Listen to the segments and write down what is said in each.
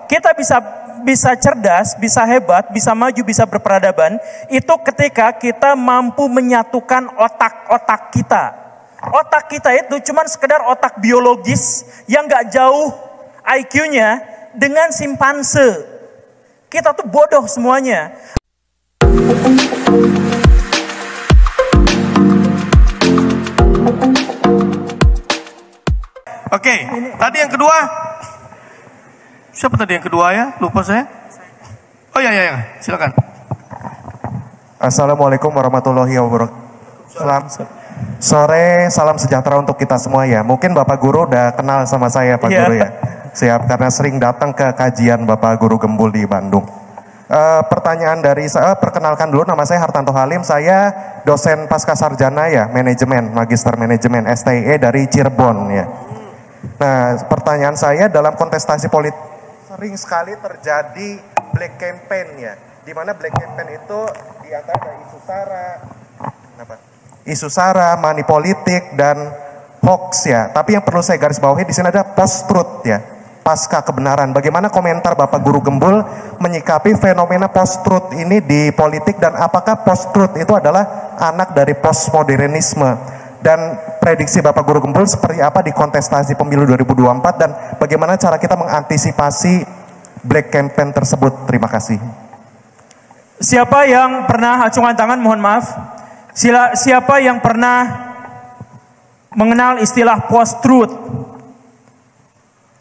kita bisa cerdas, bisa hebat, bisa maju, bisa berperadaban, itu ketika kita mampu menyatukan otak-otak kita. Otak kita itu cuman sekedar otak biologis yang gak jauh IQ-nya dengan simpanse. Kita tuh bodoh semuanya. Oke, tadi yang kedua. Siapa tadi yang kedua ya? Lupa saya. Oh ya, silakan. Assalamualaikum warahmatullahi wabarakatuh. Salam sejahtera untuk kita semua ya. Mungkin Bapak Guru udah kenal sama saya Pak Guru ya. Siap, karena sering datang ke kajian Bapak Guru Gembul di Bandung. Pertanyaan dari saya, perkenalkan dulu, nama saya Hartanto Halim. Saya dosen Pascasarjana ya, manajemen, magister manajemen STIE dari Cirebon ya. Nah, pertanyaan saya, dalam kontestasi politik sering sekali terjadi black campaign ya, di mana black campaign itu di antara isu sara, money politik dan hoax ya. Tapi yang perlu saya garis bawahi di sini ada post truth ya, pasca kebenaran. Bagaimana komentar Bapak Guru Gembul menyikapi fenomena post truth ini di politik, dan apakah post truth itu adalah anak dari postmodernisme? Dan prediksi Bapak Guru Gembul seperti apa di kontestasi pemilu 2024, dan bagaimana cara kita mengantisipasi black campaign tersebut? Terima kasih. Siapa yang pernah acungan tangan, mohon maaf. Siapa yang pernah mengenal istilah post-truth?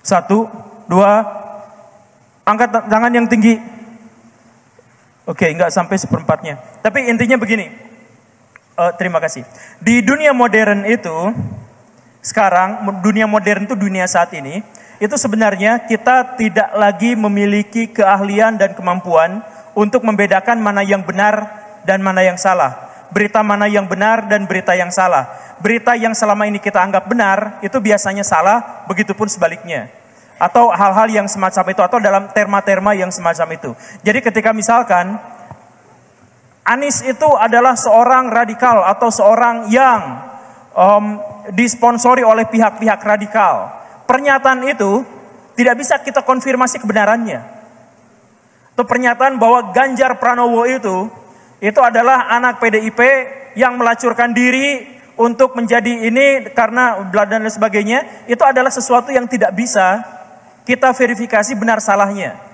1, 2, angkat tangan yang tinggi. Oke, enggak sampai seperempatnya. Tapi intinya begini. Terima kasih. Di dunia modern itu, sekarang, dunia modern itu dunia saat ini, itu sebenarnya kita tidak lagi memiliki keahlian dan kemampuan untuk membedakan mana yang benar dan mana yang salah. Berita mana yang benar dan berita yang salah. Berita yang selama ini kita anggap benar, itu biasanya salah, begitupun sebaliknya. Atau hal-hal yang semacam itu, atau dalam terma-terma yang semacam itu. Jadi ketika misalkan Anies itu adalah seorang radikal atau seorang yang disponsori oleh pihak-pihak radikal. Pernyataan itu tidak bisa kita konfirmasi kebenarannya. Atau pernyataan bahwa Ganjar Pranowo itu adalah anak PDIP yang melacurkan diri untuk menjadi ini karena dan lain sebagainya, itu adalah sesuatu yang tidak bisa kita verifikasi benar salahnya.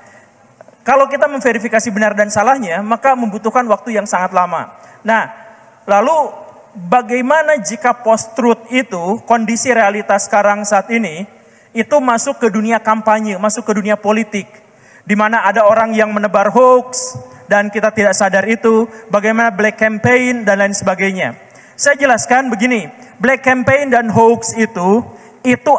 Kalau kita memverifikasi benar dan salahnya, maka membutuhkan waktu yang sangat lama. Nah, lalu bagaimana jika post-truth itu, kondisi realitas sekarang saat ini, itu masuk ke dunia kampanye, masuk ke dunia politik, di mana ada orang yang menebar hoax, dan kita tidak sadar itu, bagaimana black campaign, dan lain sebagainya. Saya jelaskan begini, black campaign dan hoax itu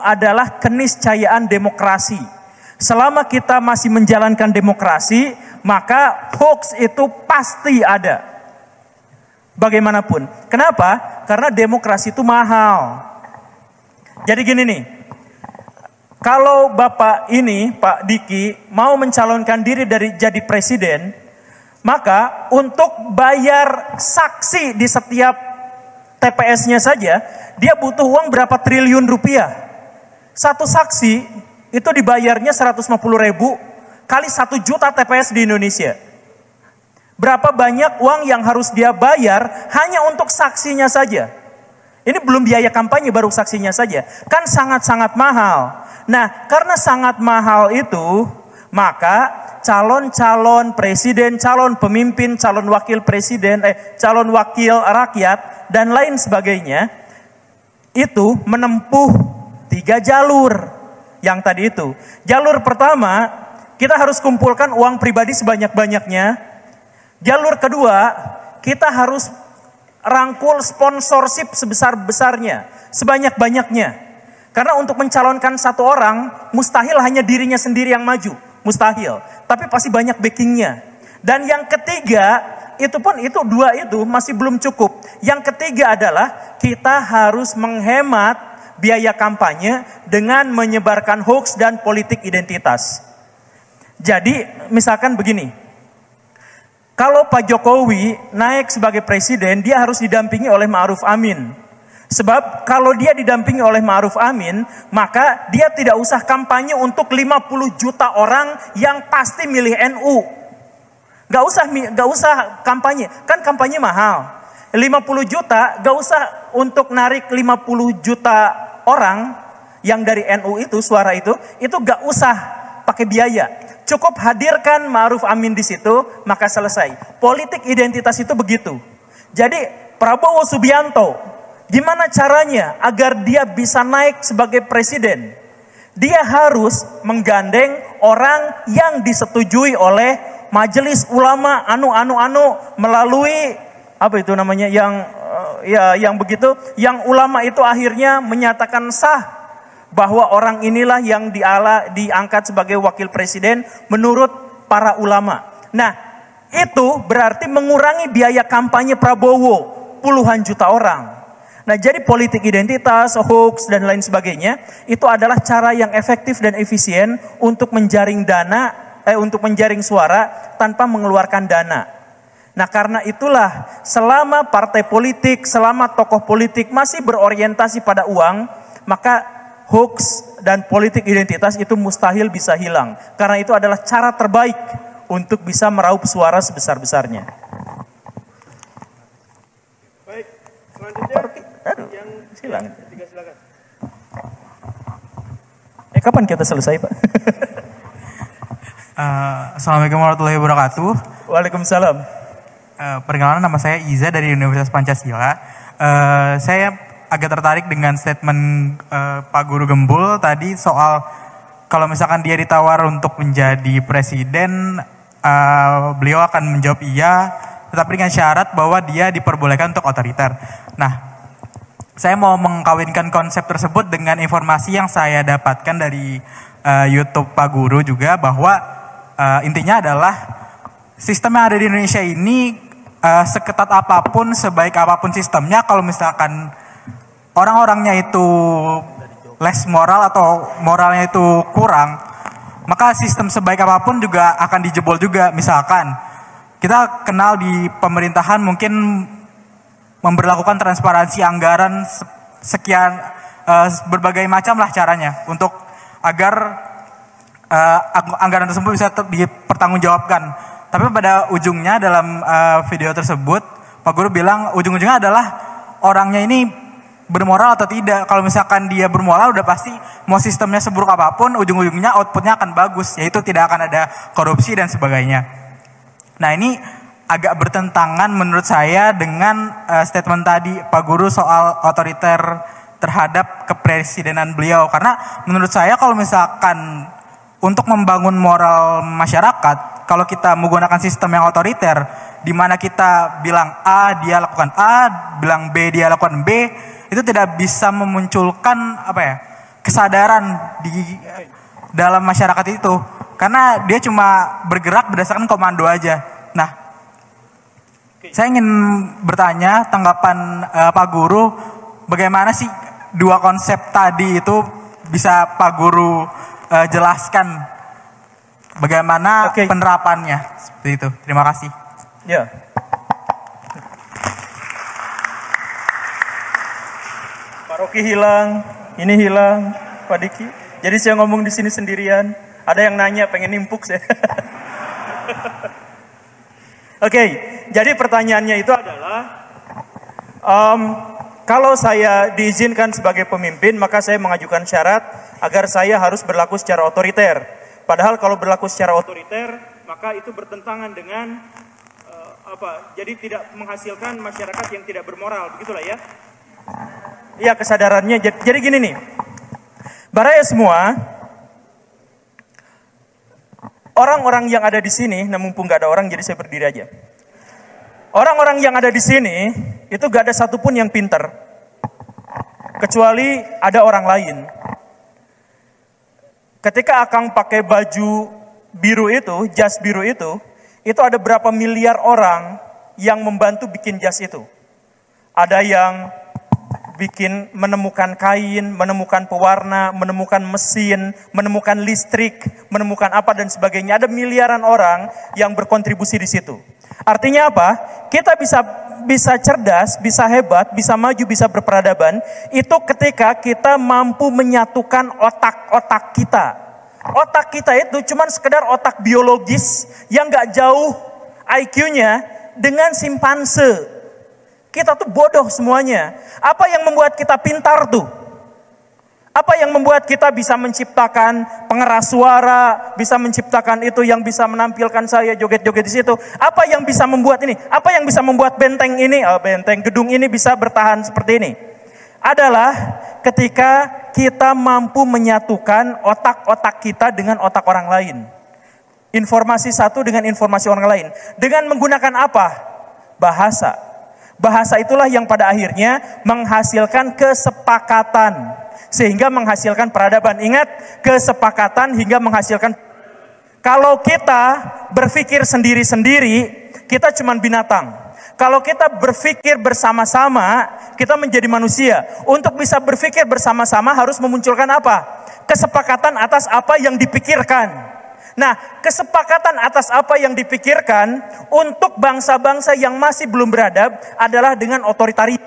adalah keniscayaan demokrasi. Selama kita masih menjalankan demokrasi, maka hoax itu pasti ada. Bagaimanapun. Kenapa? Karena demokrasi itu mahal. Jadi gini nih, kalau Bapak ini, Pak Diki, mau mencalonkan diri jadi presiden, maka untuk bayar saksi di setiap TPS-nya saja, dia butuh uang berapa triliun rupiah. Satu saksi itu dibayarnya 150.000 kali 1 juta TPS di Indonesia. Berapa banyak uang yang harus dia bayar hanya untuk saksinya saja. Ini belum biaya kampanye, baru saksinya saja. Kan sangat-sangat mahal. Nah, karena sangat mahal itu, maka calon-calon presiden, calon pemimpin, calon wakil presiden, calon wakil rakyat, dan lain sebagainya, itu menempuh 3 jalur. Yang tadi itu, jalur pertama, kita harus kumpulkan uang pribadi sebanyak-banyaknya. Jalur kedua, kita harus rangkul sponsorship sebesar-besarnya, sebanyak-banyaknya. Karena untuk mencalonkan satu orang, mustahil hanya dirinya sendiri yang maju, mustahil. Tapi pasti banyak backingnya. Dan yang ketiga, itu 2 itu masih belum cukup. Yang ketiga adalah kita harus menghemat biaya kampanye dengan menyebarkan hoax dan politik identitas. Jadi misalkan begini, kalau Pak Jokowi naik sebagai presiden, dia harus didampingi oleh Ma'ruf Amin. Sebab kalau dia didampingi oleh Ma'ruf Amin, maka dia tidak usah kampanye untuk 50 juta orang yang pasti milih NU. Gak usah kampanye, kan kampanye mahal. 50 juta, gak usah untuk narik 50 juta orang yang dari NU itu, suara itu gak usah pakai biaya. Cukup hadirkan Ma'ruf Amin di situ, maka selesai. Politik identitas itu begitu. Jadi Prabowo Subianto, gimana caranya agar dia bisa naik sebagai presiden? Dia harus menggandeng orang yang disetujui oleh majelis ulama melalui apa itu namanya yang begitu, yang ulama itu akhirnya menyatakan sah bahwa orang inilah yang diangkat sebagai wakil presiden menurut para ulama. Nah, itu berarti mengurangi biaya kampanye Prabowo puluhan juta orang. Nah, jadi politik identitas, hoax, dan lain sebagainya, itu adalah cara yang efektif dan efisien untuk menjaring untuk menjaring suara tanpa mengeluarkan dana. Nah, karena itulah selama partai politik, selama tokoh politik masih berorientasi pada uang, maka hoax dan politik identitas itu mustahil bisa hilang. Karena itu adalah cara terbaik untuk bisa meraup suara sebesar-besarnya. Baik, selanjutnya. Yang silakan. Silakan. Kapan kita selesai, Pak? Assalamualaikum warahmatullahi wabarakatuh. Waalaikumsalam. Perkenalkan, nama saya Iza dari Universitas Pancasila. Saya agak tertarik dengan statement Pak Guru Gembul tadi soal kalau misalkan dia ditawar untuk menjadi presiden, beliau akan menjawab iya, tetapi dengan syarat bahwa dia diperbolehkan untuk otoriter. Nah, saya mau mengkawinkan konsep tersebut dengan informasi yang saya dapatkan dari YouTube Pak Guru juga, bahwa intinya adalah sistem yang ada di Indonesia ini seketat apapun, sebaik apapun sistemnya, kalau misalkan orang-orangnya itu less moral atau moralnya itu kurang, maka sistem sebaik apapun juga akan dijebol juga. Misalkan kita kenal di pemerintahan mungkin memberlakukan transparansi anggaran sekian berbagai macam lah caranya untuk agar anggaran tersebut bisa dipertanggungjawabkan. Tapi pada ujungnya dalam video tersebut Pak Guru bilang ujung-ujungnya adalah orangnya ini bermoral atau tidak. Kalau misalkan dia bermoral udah pasti mau sistemnya seburuk apapun ujung-ujungnya outputnya akan bagus, yaitu tidak akan ada korupsi dan sebagainya. Nah, ini agak bertentangan menurut saya dengan statement tadi Pak Guru soal otoriter terhadap kepresidenan beliau. Karena menurut saya kalau misalkan untuk membangun moral masyarakat, kalau kita menggunakan sistem yang otoriter, di mana kita bilang A, dia lakukan A, bilang B, dia lakukan B, itu tidak bisa memunculkan kesadaran di dalam masyarakat itu. Karena dia cuma bergerak berdasarkan komando aja. Nah, saya ingin bertanya tanggapan Pak Guru, bagaimana sih dua konsep tadi itu bisa Pak Guru jelaskan bagaimana penerapannya seperti itu. Terima kasih. Ya. Pak Rocky hilang, ini hilang, Pak Diki. Jadi saya ngomong di sini sendirian. Ada yang nanya pengen nimpuk saya. Oke, jadi pertanyaannya itu adalah kalau saya diizinkan sebagai pemimpin, maka saya mengajukan syarat agar saya harus berlaku secara otoriter. Padahal kalau berlaku secara otoriter, maka itu bertentangan dengan jadi tidak menghasilkan masyarakat yang tidak bermoral, begitulah ya. Iya, kesadarannya. Jadi gini nih, baraya semua, orang-orang yang ada di sini, nah mumpung gak ada orang jadi saya berdiri aja. Orang-orang yang ada di sini itu gak ada satupun yang pinter, kecuali ada orang lain. Ketika Akang pakai baju biru itu, jas biru itu ada berapa miliar orang yang membantu bikin jas itu. Ada yang menemukan kain, menemukan pewarna, menemukan mesin, menemukan listrik, menemukan apa dan sebagainya. Ada miliaran orang yang berkontribusi di situ. Artinya apa? Kita bisa cerdas, bisa hebat, bisa maju, bisa berperadaban, itu ketika kita mampu menyatukan otak-otak kita. Otak kita itu cuma sekedar otak biologis yang gak jauh IQ-nya dengan simpanse. Kita tuh bodoh semuanya. Apa yang membuat kita pintar tuh? Apa yang membuat kita bisa menciptakan pengeras suara, bisa menciptakan itu yang bisa menampilkan saya joget-joget di situ? Apa yang bisa membuat ini? Apa yang bisa membuat benteng ini, benteng gedung ini bisa bertahan seperti ini? Adalah ketika kita mampu menyatukan otak-otak kita dengan otak orang lain. Informasi satu dengan informasi orang lain. Dengan menggunakan apa? Bahasa. Bahasa itulah yang pada akhirnya menghasilkan kesepakatan. Sehingga menghasilkan peradaban. Ingat, kesepakatan hingga menghasilkan. Kalau kita berpikir sendiri-sendiri, kita cuma binatang. Kalau kita berpikir bersama-sama, kita menjadi manusia. Untuk bisa berpikir bersama-sama harus memunculkan apa? Kesepakatan atas apa yang dipikirkan. Nah, kesepakatan atas apa yang dipikirkan untuk bangsa-bangsa yang masih belum beradab adalah dengan otoritarian.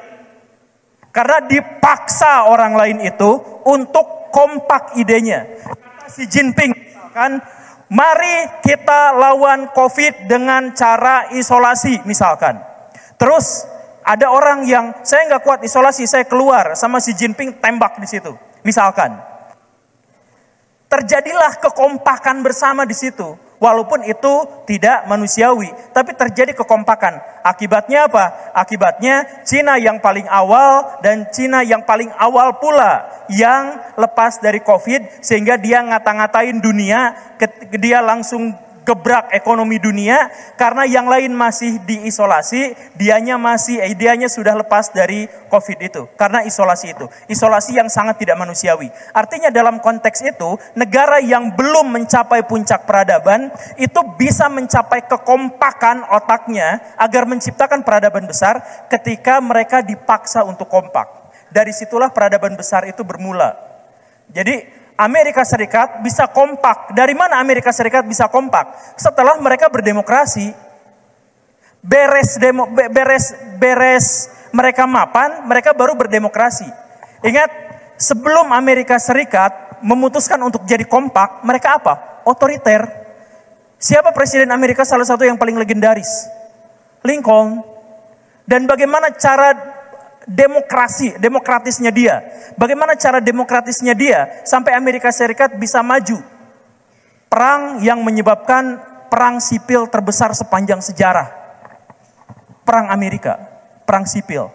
Karena dipaksa orang lain itu untuk kompak idenya. Kata Xi Jinping, misalkan, mari kita lawan COVID dengan cara isolasi, misalkan. Terus ada orang yang, saya nggak kuat isolasi, saya keluar sama Xi Jinping tembak di situ, misalkan. Terjadilah kekompakan bersama di situ. Walaupun itu tidak manusiawi, tapi terjadi kekompakan. Akibatnya apa? Akibatnya Cina yang paling awal dan Cina yang paling awal pula yang lepas dari COVID sehingga dia ngata-ngatain dunia, dia langsung gebrak ekonomi dunia karena yang lain masih diisolasi, dianya sudah lepas dari COVID itu karena isolasi itu. Isolasi yang sangat tidak manusiawi. Artinya dalam konteks itu, negara yang belum mencapai puncak peradaban itu bisa mencapai kekompakan otaknya agar menciptakan peradaban besar ketika mereka dipaksa untuk kompak. Dari situlah peradaban besar itu bermula. Jadi Amerika Serikat bisa kompak. Dari mana Amerika Serikat bisa kompak? Setelah mereka berdemokrasi. Beres mereka mapan, mereka baru berdemokrasi. Ingat, sebelum Amerika Serikat memutuskan untuk jadi kompak, mereka apa? Otoriter. Siapa presiden Amerika salah satu yang paling legendaris? Lincoln. Dan bagaimana cara demokratisnya dia. Bagaimana cara demokratisnya dia sampai Amerika Serikat bisa maju. Perang yang menyebabkan perang sipil terbesar sepanjang sejarah. Perang Amerika, perang sipil.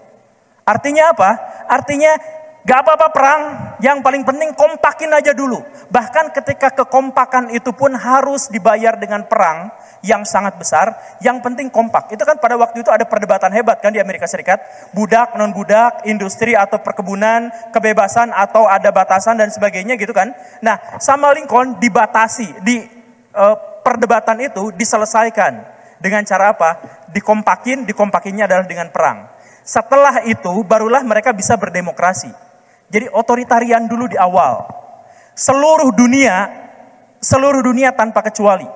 Artinya apa? Artinya gak apa-apa perang, yang paling penting kompakin aja dulu. Bahkan ketika kekompakan itu pun harus dibayar dengan perang yang sangat besar, yang penting kompak. Itu kan pada waktu itu ada perdebatan hebat kan di Amerika Serikat. Budak, non-budak, industri atau perkebunan, kebebasan atau ada batasan dan sebagainya gitu kan. Nah, sama Lincoln dibatasi, perdebatan itu diselesaikan. Dengan cara apa? Dikompakinnya adalah dengan perang. Setelah itu barulah mereka bisa berdemokrasi. Jadi otoritarian dulu di awal. Seluruh dunia tanpa kecuali.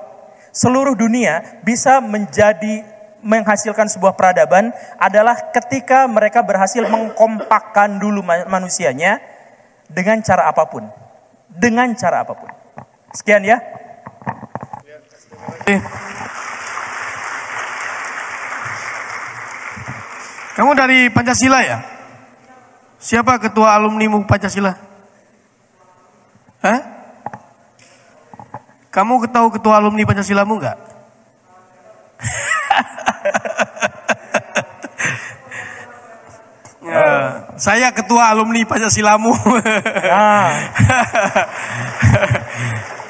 Seluruh dunia bisa menghasilkan sebuah peradaban adalah ketika mereka berhasil mengkompakkan dulu manusianya dengan cara apapun. Dengan cara apapun. Sekian ya. Kamu dari Pancasila ya? Siapa ketua alumnimu Pancasila? Hah? Kamu tahu ketua alumni Pancasilamu enggak? Saya ketua alumni Pancasilamu.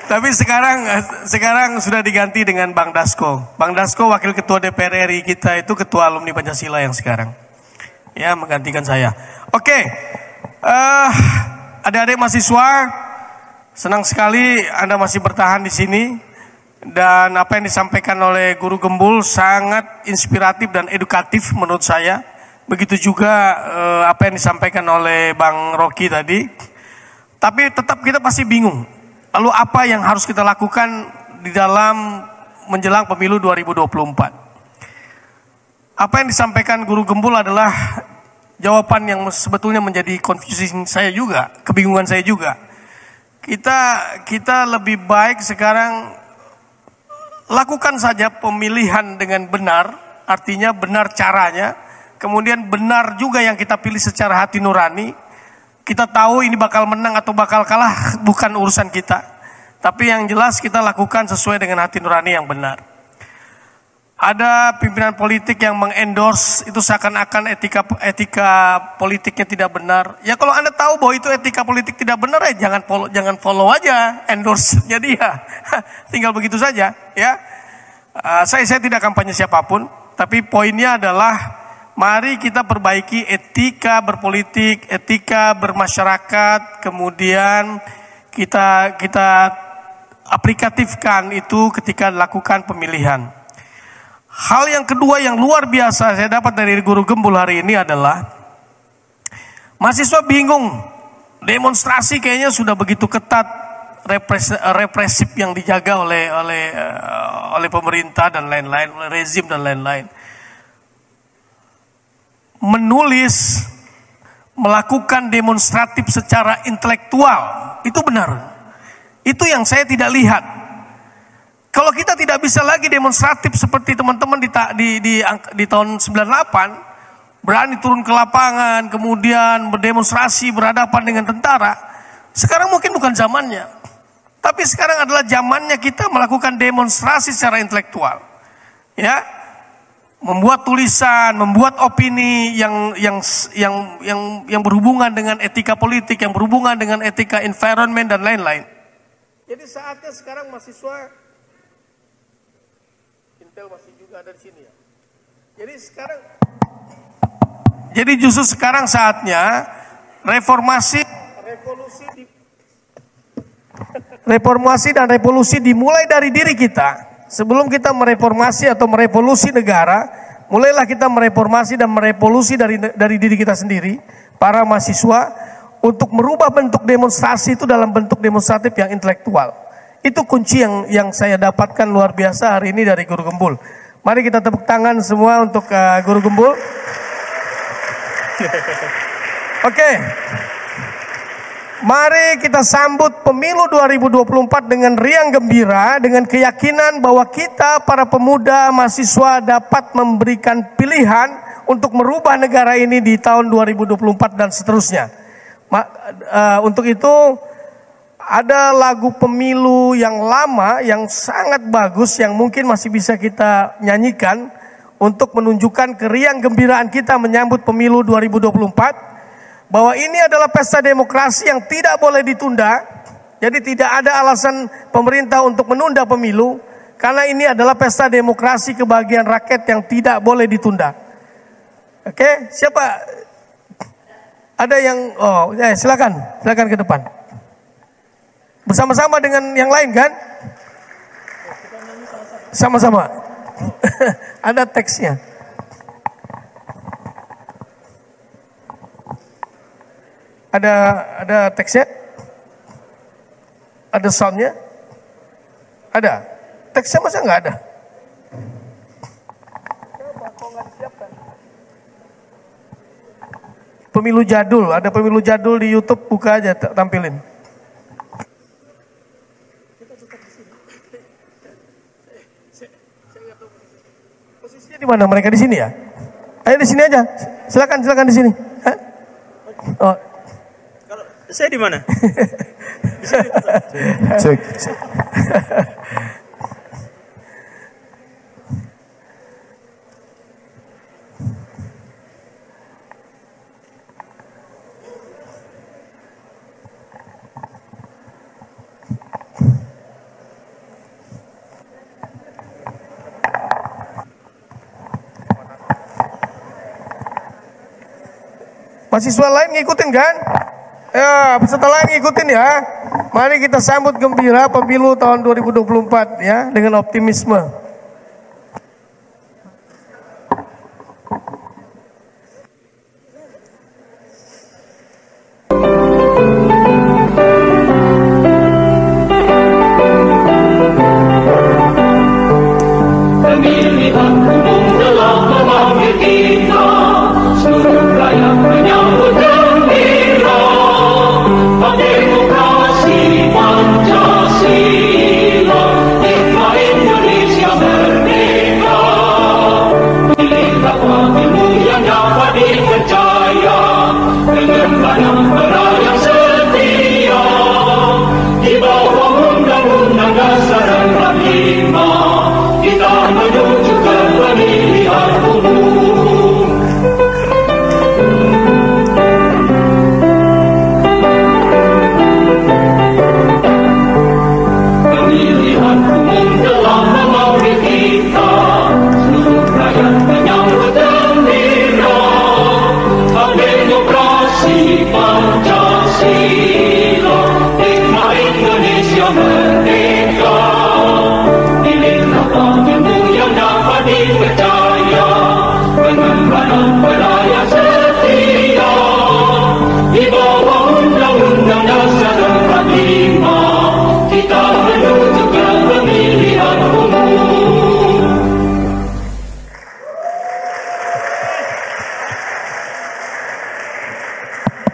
Tapi sekarang sudah diganti dengan Bang Dasko. Bang Dasko wakil ketua DPR RI kita itu ketua alumni Pancasila yang sekarang. Ya, menggantikan saya. Oke. Adik-adik mahasiswa, senang sekali Anda masih bertahan di sini. Dan apa yang disampaikan oleh Guru Gembul sangat inspiratif dan edukatif menurut saya. begitu juga apa yang disampaikan oleh Bang Rocky tadi. Tapi tetap kita pasti bingung. Lalu apa yang harus kita lakukan di dalam menjelang pemilu 2024? Apa yang disampaikan Guru Gembul adalah jawaban yang sebetulnya menjadi confusing saya juga, kebingungan saya juga. Kita lebih baik sekarang lakukan saja pemilihan dengan benar, artinya benar caranya, kemudian benar juga yang kita pilih secara hati nurani. Kita tahu ini bakal menang atau bakal kalah bukan urusan kita, tapi yang jelas kita lakukan sesuai dengan hati nurani yang benar. Ada pimpinan politik yang mengendorse itu seakan-akan etika politiknya tidak benar. Ya kalau Anda tahu bahwa itu etika politik tidak benar, ya jangan follow aja endorse-nya dia. Tinggal begitu saja, ya. Saya tidak kampanye siapapun, tapi poinnya adalah mari kita perbaiki etika berpolitik, etika bermasyarakat, kemudian kita aplikatifkan itu ketika lakukan pemilihan. Hal yang kedua yang luar biasa saya dapat dari Guru Gembul hari ini adalah mahasiswa bingung, demonstrasi kayaknya sudah begitu ketat, represif yang dijaga oleh pemerintah dan lain-lain, oleh rezim dan lain-lain. Menulis, melakukan demonstratif secara intelektual, itu benar. Itu yang saya tidak lihat. Kalau kita tidak bisa lagi demonstratif seperti teman-teman di tahun 98, berani turun ke lapangan, kemudian berdemonstrasi, berhadapan dengan tentara, sekarang mungkin bukan zamannya. Tapi sekarang adalah zamannya kita melakukan demonstrasi secara intelektual. Ya, membuat tulisan, membuat opini yang berhubungan dengan etika politik, yang berhubungan dengan etika environment dan lain-lain. Jadi saatnya sekarang mahasiswa Intel masih juga ada di sini ya. Jadi justru sekarang saatnya reformasi dan revolusi dimulai dari diri kita. Sebelum kita mereformasi atau merevolusi negara, mulailah kita mereformasi dan merevolusi dari diri kita sendiri, para mahasiswa, untuk merubah bentuk demonstrasi itu dalam bentuk demonstratif yang intelektual. Itu kunci yang saya dapatkan luar biasa hari ini dari Guru Gembul. Mari kita tepuk tangan semua untuk Guru Gembul. Oke. Mari kita sambut pemilu 2024 dengan riang gembira, dengan keyakinan bahwa kita para pemuda mahasiswa dapat memberikan pilihan untuk merubah negara ini di tahun 2024 dan seterusnya. Untuk itu ada lagu pemilu yang lama yang sangat bagus yang mungkin masih bisa kita nyanyikan untuk menunjukkan keriang gembiraan kita menyambut pemilu 2024. Bahwa ini adalah pesta demokrasi yang tidak boleh ditunda. Jadi tidak ada alasan pemerintah untuk menunda pemilu, karena ini adalah pesta demokrasi kebahagiaan rakyat yang tidak boleh ditunda. Oke, siapa? Ada yang silakan ke depan. Bersama-sama dengan yang lain kan? Sama-sama. Ada teksnya. Ada teksnya? Ada soundnya? Ada. Teksnya masa nggak ada? Pemilu jadul, ada pemilu jadul di YouTube, buka aja tampilin. Posisinya di mana? Mereka di sini ya? Ayo di sini aja. Silakan di sini. Hah? Oh. Kalau saya di mana? Cek. Mahasiswa lain ngikutin kan? Ya, peserta lain ngikutin ya. Mari kita sambut gembira pemilu tahun 2024 ya, dengan optimisme. kita, seluruh rakyat menyambut gembira. Demokrasi Pancasila, nikmat Indonesia merdeka. Pilihlah pemilu yang dapat dipercaya, dengan banyak yang setia. Di bawah Undang-Undang Dasar 45, kita menuju ke pemilihan umum. Pemilihan umum telah memanggil kita, seluruh rakyat menyambut gembira. Hak demokrasi Pancasila, nikmat Indonesia merdeka. Pilihlah pemilu yang dapat dipercaya, dengan rakyat setia. Di bawah Undang-Undang Dasar 45, kita menuju ke pemilihan umum.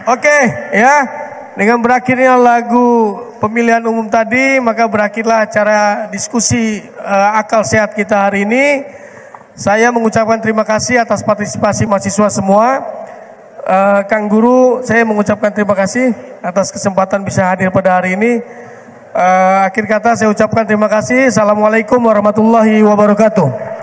Oke, ya. Dengan berakhirnya lagu pemilihan umum tadi, maka berakhirlah acara diskusi akal sehat kita hari ini. Saya mengucapkan terima kasih atas partisipasi mahasiswa semua. Kang Guru, saya mengucapkan terima kasih atas kesempatan bisa hadir pada hari ini. Akhir kata saya ucapkan terima kasih. Assalamualaikum warahmatullahi wabarakatuh.